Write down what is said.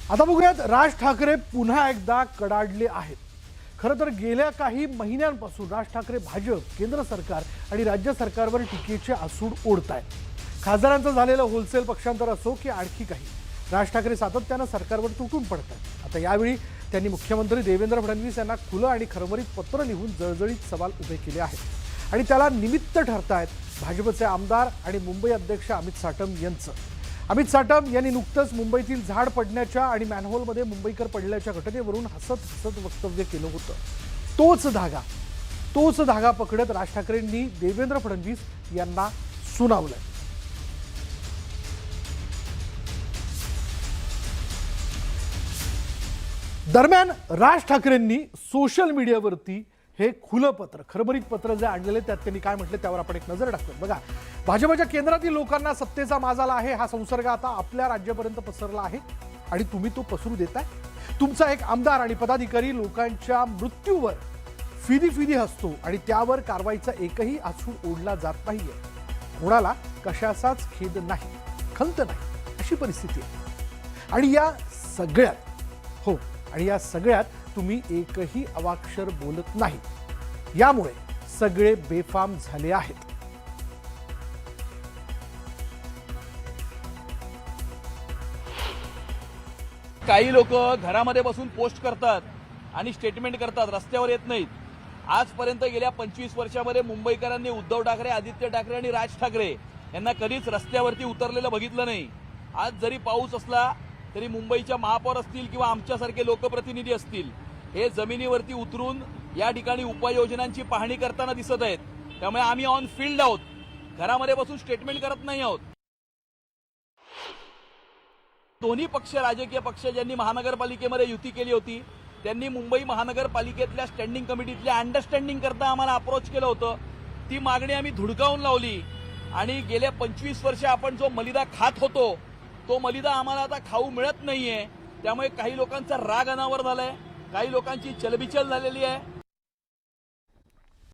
आता बघूयात राज ठाकरे पुन्हा एकदा कडाडले आहेत। खरं तर गेल्या काही महिन्यांपासून राज ठाकरे भाजप, केंद्र सरकार आणि राज्य सरकारवर टीकेचे आसूड ओढतायत। खासदारांचं झालेलं होलसेल पक्षांतर असो की आणखी काही, राज ठाकरे सातत्यानं सरकारवर तुटून पडतात। आता यावेळी त्यांनी मुख्यमंत्री देवेंद्र फडणवीस यांना खुलं आणि खरमरीत पत्र लिहून जळजळीत सवाल उभे केले आहेत आणि त्याला निमित्त ठरतायत भाजपचे आमदार आणि मुंबई अध्यक्ष अमित साटम यांचं। अमित साटम यांनी नुकतंच मुंबईतील झाड पडण्याच्या आणि मॅनहोलमध्ये मुंबईकर पडल्याच्या घटनेवरून हसत वक्तव्य केलं होतं। तोच धागा पकडत राज ठाकरेंनी देवेंद्र फडणवीस यांना सुनावलंय। दरम्यान राज ठाकरेंनी सोशल मीडियावरती हे खुलं पत्र, खरमरीत पत्र जे आणलेले त्यात त्यांनी काय म्हटले त्यावर आपण एक नजर टाकतो। बघा, भाजपच्या केंद्रातील लोकांना सत्तेचा माज आला आहे। हा संसर्ग आता आपल्या राज्यापर्यंत पसरला आहे आणि तुम्ही तो पसरू देताय। तुमचा एक आमदार आणि पदाधिकारी लोकांच्या मृत्यूवर फिदी हसतो आणि त्यावर कारवाईचा एकही आसूड ओढला जात नाहीये। कोणाला कशाचाच खेद नाही, खंत नाही, अशी परिस्थिती आहे। आणि या सगळ्यात तुम्ही एकही अवाक्षर बोलत नाही। यामुळे सगळे बेफाम झाले आहेत। काही लोक घरामध्ये बसून पोस्ट करतात आणि स्टेटमेंट करतात, रस्त्यावर येत नाहीत। आजपर्यंत गेल्या 25 वर्षामध्ये मुंबईकरांनी उद्धव ठाकरे, आदित्य ठाकरे आणि राज ठाकरे यांना कधीच रस्त्यावरती उतरलेलं बघितलं नाही। आज जरी पाऊस असला तरी मुंबईच्या महापौर असतील किंवा आमच्यासारखे लोकप्रतिनिधी असतील, हे जमिनीवरती उतरून या ठिकाणी उपाययोजनांची पाहणी करताना दिसत आहेत। त्यामुळे आम्ही ऑन फील्ड आहोत, घरामध्ये बसून स्टेटमेंट करत नाही आहोत। दोन्ही पक्ष, राजकीय पक्ष ज्यांनी महानगरपालिकेमध्ये युती केली होती, त्यांनी मुंबई महानगरपालिकेतल्या स्टँडिंग कमिटीतल्या अंडरस्टँडिंग करता आम्हाला अप्रोच केलं होतं। ती मागणी आम्ही धुडकावून लावली आणि गेल्या 25 वर्ष आपण जो मलिदा खात होतो तो मलिदा आम्हाला आता खाऊ मिळत नाहीये। त्यामुळे काही लोकांचा राग अनावर झालाय, काही लोकांची चलबिचल झालेली आहे।